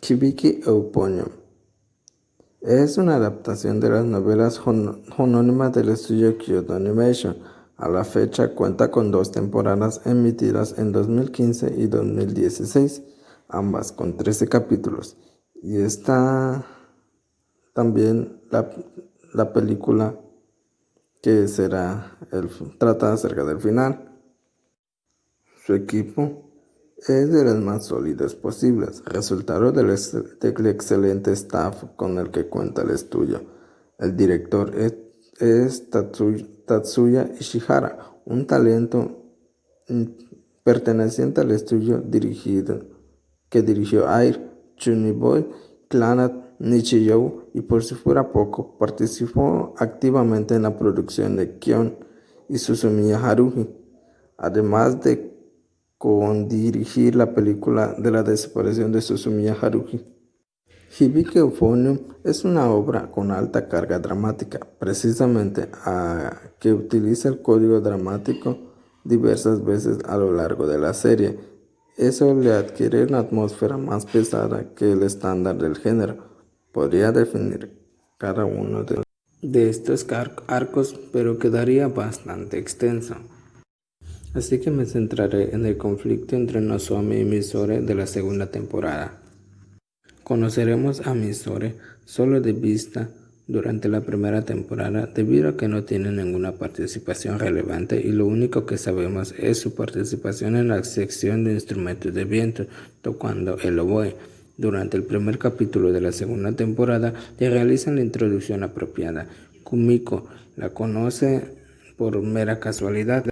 Hibiki Euphonium es una adaptación de las novelas homónimas del estudio Kyoto Animation. A la fecha cuenta con 2 temporadas emitidas en 2015 y 2016, ambas con 13 capítulos. Y está también la película que trata acerca del final. Su equipo es de los más sólidos posibles, resultado del excelente staff con el que cuenta el estudio. El director es Tatsuya Ishihara, un talento perteneciente al estudio que dirigió Air, Chunibyo Boy, Clannad, Nichijou y por si fuera poco, participó activamente en la producción de Kion y Suzumiya Haruhi, además de dirigir la película de la desaparición de Suzumiya Haruhi. Hibiki Euphonium es una obra con alta carga dramática, precisamente que utiliza el código dramático diversas veces a lo largo de la serie. Eso le adquiere una atmósfera más pesada que el estándar del género. Podría definir cada uno de estos arcos, pero quedaría bastante extenso. Así que me centraré en el conflicto entre Nozomi y Misore de la segunda temporada. Conoceremos a Misore solo de vista durante la primera temporada debido a que no tiene ninguna participación relevante y lo único que sabemos es su participación en la sección de instrumentos de viento tocando el oboe. Durante el primer capítulo de la segunda temporada le realizan la introducción apropiada. Kumiko la conoce por mera casualidad,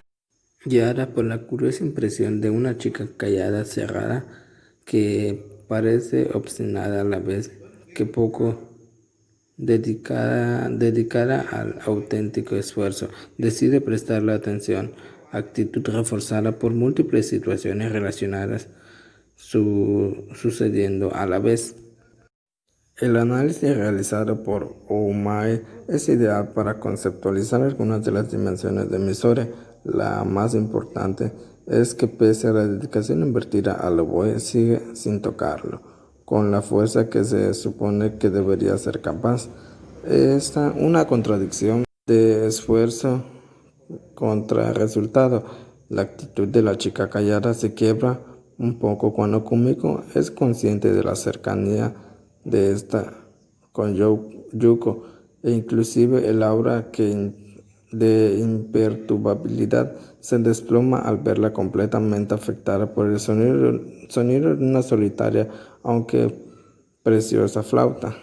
guiada por la curiosa impresión de una chica callada, cerrada, que parece obstinada a la vez que poco dedicada al auténtico esfuerzo. Decide prestarle atención, actitud reforzada por múltiples situaciones relacionadas sucediendo a la vez. El análisis realizado por Oumae es ideal para conceptualizar algunas de las dimensiones de Misore. La más importante es que pese a la dedicación invertida al oboe, sigue sin tocarlo, con la fuerza que se supone que debería ser capaz. Es una contradicción de esfuerzo contra resultado. La actitud de la chica callada se quiebra un poco cuando Kumiko es consciente de la cercanía de esta con Yuko e inclusive el aura de imperturbabilidad se desploma al verla completamente afectada por el sonido de una solitaria aunque preciosa flauta.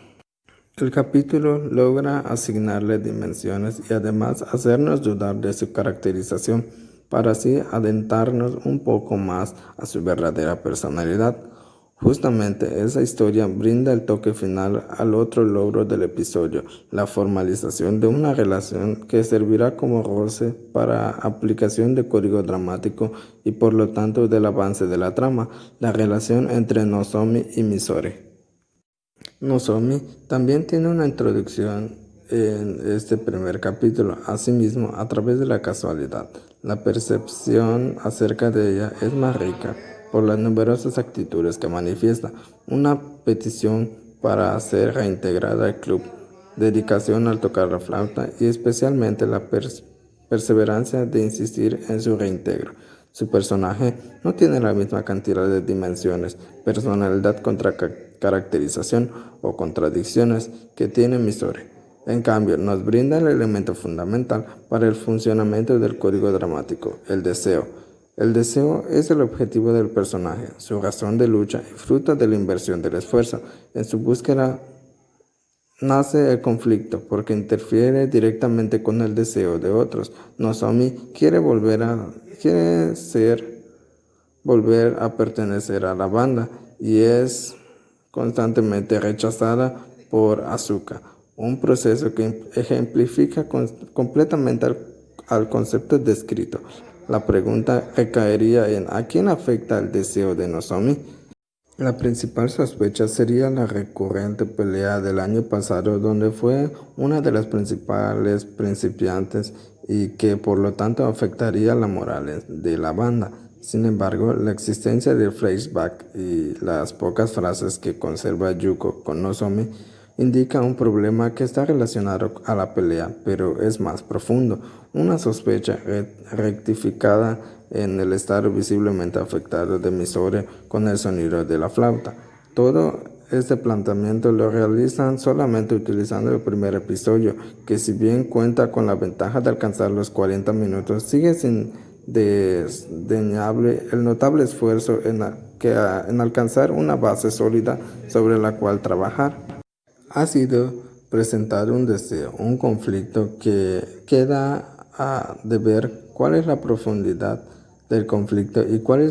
El capítulo logra asignarle dimensiones y además hacernos dudar de su caracterización para así adentrarnos un poco más a su verdadera personalidad. Justamente esa historia brinda el toque final al otro logro del episodio, la formalización de una relación que servirá como roce para aplicación de código dramático y por lo tanto del avance de la trama, la relación entre Nozomi y Misore. Nozomi también tiene una introducción en este primer capítulo. Asimismo, a través de la casualidad, la percepción acerca de ella es más rica por las numerosas actitudes que manifiesta. Una petición para ser reintegrada al club, dedicación al tocar la flauta y especialmente la perseverancia de insistir en su reintegro. Su personaje no tiene la misma cantidad de dimensiones, personalidad contra caracterización o contradicciones que tiene Misore. En cambio, nos brinda el elemento fundamental para el funcionamiento del código dramático, el deseo. El deseo es el objetivo del personaje, su razón de lucha y fruto de la inversión del esfuerzo. En su búsqueda nace el conflicto porque interfiere directamente con el deseo de otros. Nozomi quiere volver a pertenecer a la banda y es constantemente rechazada por Asuka, un proceso que ejemplifica completamente al concepto descrito. La pregunta recaería en ¿a quién afecta el deseo de Nozomi? La principal sospecha sería la recurrente pelea del año pasado, donde fue una de las principales principiantes y que por lo tanto afectaría la moral de la banda. Sin embargo, la existencia de flashback y las pocas frases que conserva Yuko con Nozomi indica un problema que está relacionado a la pelea, pero es más profundo, una sospecha rectificada en el estado visiblemente afectado de Misore con el sonido de la flauta. Todo este planteamiento lo realizan solamente utilizando el primer episodio, que si bien cuenta con la ventaja de alcanzar los 40 minutos, sigue sin desdeñable el notable esfuerzo en alcanzar una base sólida sobre la cual trabajar. Ha sido presentado un deseo, un conflicto que queda a deber cuál es la profundidad del conflicto y cuál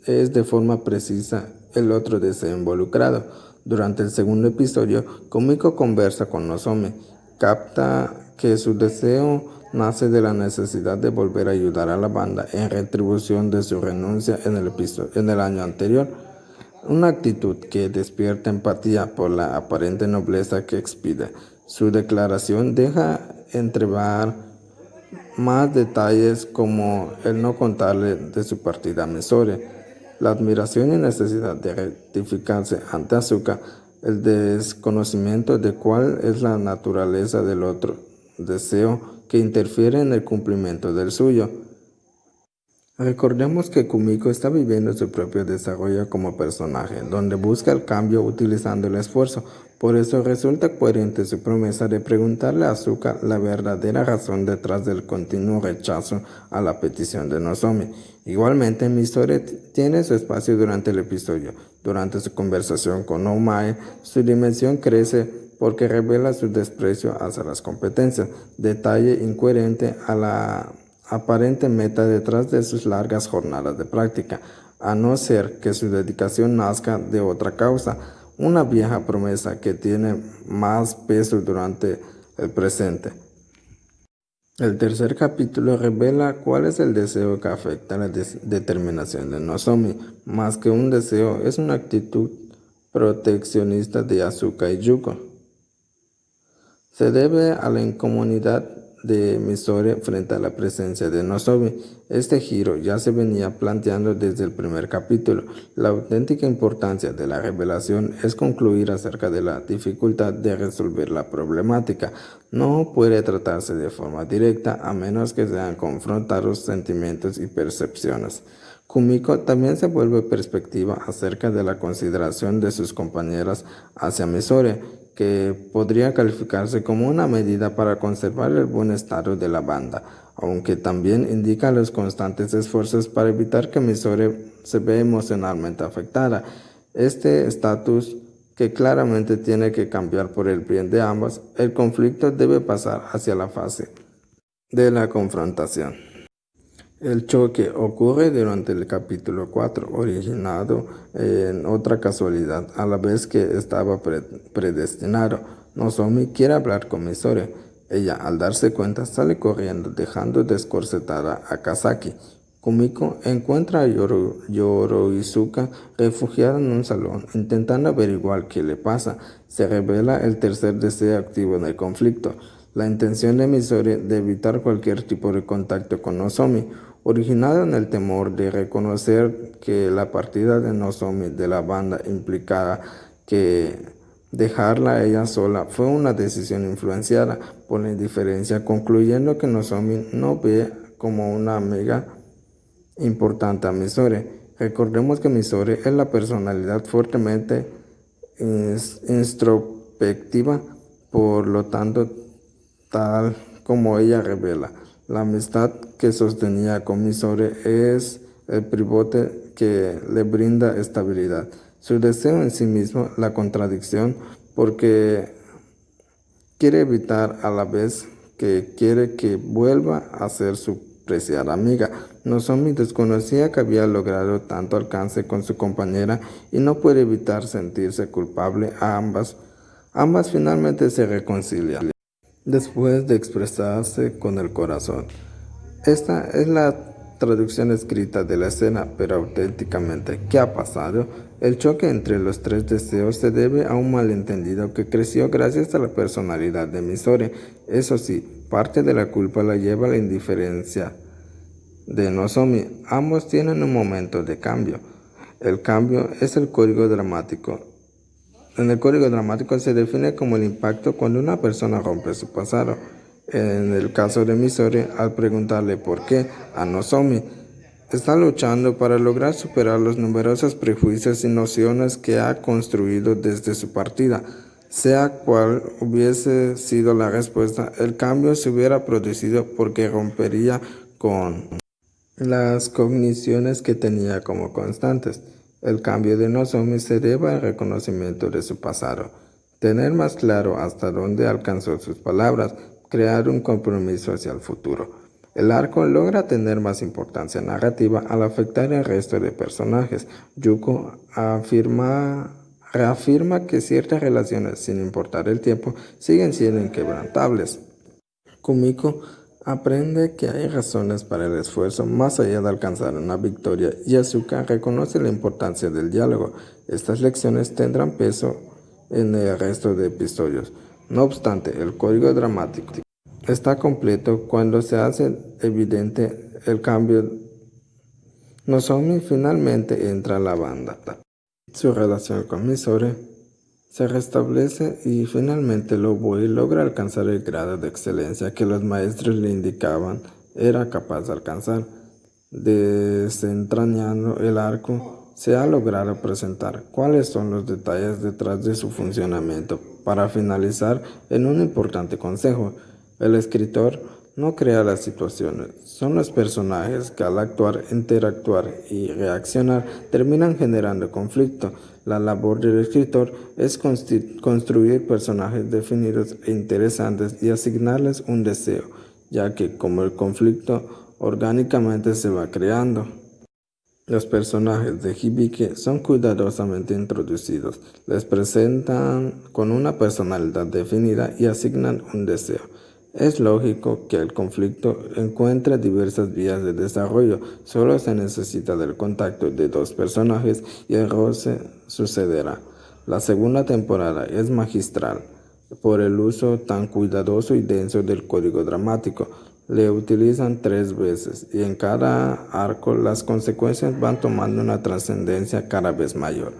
es de forma precisa el otro deseo involucrado. Durante el segundo episodio, Kumiko conversa con Nozomi, capta que su deseo nace de la necesidad de volver a ayudar a la banda en retribución de su renuncia en el año anterior. Una actitud que despierta empatía por la aparente nobleza que expide. Su declaración deja entrever más detalles como el no contarle de su partida a Misore, la admiración y necesidad de rectificarse ante Asuka, el desconocimiento de cuál es la naturaleza del otro deseo que interfiere en el cumplimiento del suyo. Recordemos que Kumiko está viviendo su propio desarrollo como personaje, donde busca el cambio utilizando el esfuerzo. Por eso resulta coherente su promesa de preguntarle a Asuka la verdadera razón detrás del continuo rechazo a la petición de Nozomi. Igualmente, Misore tiene su espacio durante el episodio. Durante su conversación con Omae, su dimensión crece porque revela su desprecio hacia las competencias, detalle incoherente a la aparente meta detrás de sus largas jornadas de práctica, a no ser que su dedicación nazca de otra causa, una vieja promesa que tiene más peso durante el presente. El tercer capítulo revela cuál es el deseo que afecta la determinación de Nozomi. Más que un deseo, es una actitud proteccionista de Asuka y Yuko. Se debe a la incomodidad de Misore frente a la presencia de Nozomi. Este giro ya se venía planteando desde el primer capítulo. La auténtica importancia de la revelación es concluir acerca de la dificultad de resolver la problemática. No puede tratarse de forma directa a menos que sean confrontados sentimientos y percepciones. Kumiko también se vuelve perspectiva acerca de la consideración de sus compañeras hacia Misore, que podría calificarse como una medida para conservar el buen estado de la banda, aunque también indica los constantes esfuerzos para evitar que Misore se vea emocionalmente afectada. Este estatus que claramente tiene que cambiar por el bien de ambas, el conflicto debe pasar hacia la fase de la confrontación. El choque ocurre durante el capítulo 4, originado en otra casualidad, a la vez que estaba predestinado. Nozomi quiere hablar con Misore. Ella, al darse cuenta, sale corriendo, dejando descorsetada a Kazaki. Kumiko encuentra a Yoroizuka refugiada en un salón, intentando averiguar qué le pasa. Se revela el tercer deseo activo en el conflicto, la intención de Misore de evitar cualquier tipo de contacto con Nozomi, originado en el temor de reconocer que la partida de Nozomi de la banda implicaba que dejarla a ella sola fue una decisión influenciada por la indiferencia, concluyendo que Nozomi no ve como una amiga importante a Misore. Recordemos que Misore es la personalidad fuertemente introspectiva, por lo tanto, tal como ella revela, la amistad que sostenía con Misore es el pivote que le brinda estabilidad. Su deseo en sí mismo, la contradicción, porque quiere evitar a la vez que quiere que vuelva a ser su preciada amiga. Nozomi desconocía que había logrado tanto alcance con su compañera y no puede evitar sentirse culpable a ambas. Ambas finalmente se reconcilian después de expresarse con el corazón. Esta es la traducción escrita de la escena, pero auténticamente, ¿qué ha pasado? El choque entre los tres deseos se debe a un malentendido que creció gracias a la personalidad de Misore. Eso sí, parte de la culpa la lleva la indiferencia de Nozomi. Ambos tienen un momento de cambio. El cambio es el código dramático. En el código dramático se define como el impacto cuando una persona rompe su pasado. En el caso de Misori, al preguntarle por qué a Nozomi, está luchando para lograr superar los numerosos prejuicios y nociones que ha construido desde su partida. Sea cual hubiese sido la respuesta, el cambio se hubiera producido porque rompería con las cogniciones que tenía como constantes. El cambio de Nozomi se debe al reconocimiento de su pasado, tener más claro hasta dónde alcanzó sus palabras, crear un compromiso hacia el futuro. El arco logra tener más importancia narrativa al afectar el resto de personajes. Yuko reafirma que ciertas relaciones, sin importar el tiempo, siguen siendo inquebrantables. Kumiko aprende que hay razones para el esfuerzo más allá de alcanzar una victoria y Asuka reconoce la importancia del diálogo. Estas lecciones tendrán peso en el resto de episodios. No obstante, el código dramático está completo cuando se hace evidente el cambio. Nozomi finalmente entra a la banda. Su relación con Misori se restablece y finalmente Lowboy logra alcanzar el grado de excelencia que los maestros le indicaban era capaz de alcanzar. Desentrañando el arco, se ha logrado presentar cuáles son los detalles detrás de su funcionamiento para finalizar en un importante consejo. El escritor no crea las situaciones, son los personajes que al actuar, interactuar y reaccionar terminan generando conflicto. La labor del escritor es construir personajes definidos e interesantes y asignarles un deseo, ya que como el conflicto orgánicamente se va creando. Los personajes de Hibiki son cuidadosamente introducidos, les presentan con una personalidad definida y asignan un deseo. Es lógico que el conflicto encuentre diversas vías de desarrollo, solo se necesita del contacto de dos personajes y el roce sucederá. La segunda temporada es magistral por el uso tan cuidadoso y denso del código dramático. Le utilizan 3 veces y en cada arco las consecuencias van tomando una trascendencia cada vez mayor.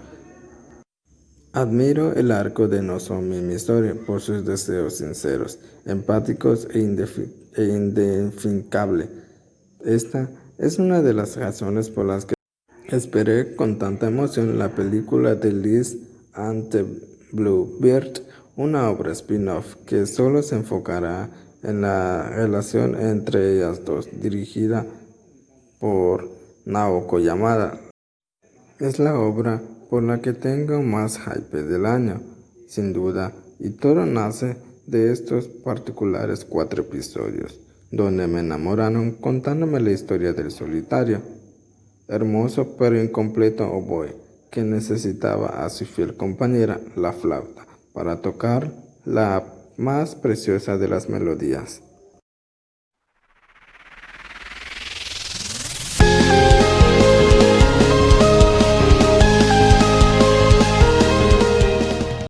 Admiro el arco de Nozomi Misori por sus deseos sinceros, empáticos e indefincables. Esta es una de las razones por las que esperé con tanta emoción la película de Liz and the Bluebird, una obra spin-off que solo se enfocará en la relación entre ellas dos, dirigida por Naoko Yamada. Es la obra por la que tengo más hype del año, sin duda, y todo nace de estos particulares 4 episodios, donde me enamoraron contándome la historia del solitario, hermoso pero incompleto oboe, que necesitaba a su fiel compañera, la flauta, para tocar la más preciosa de las melodías.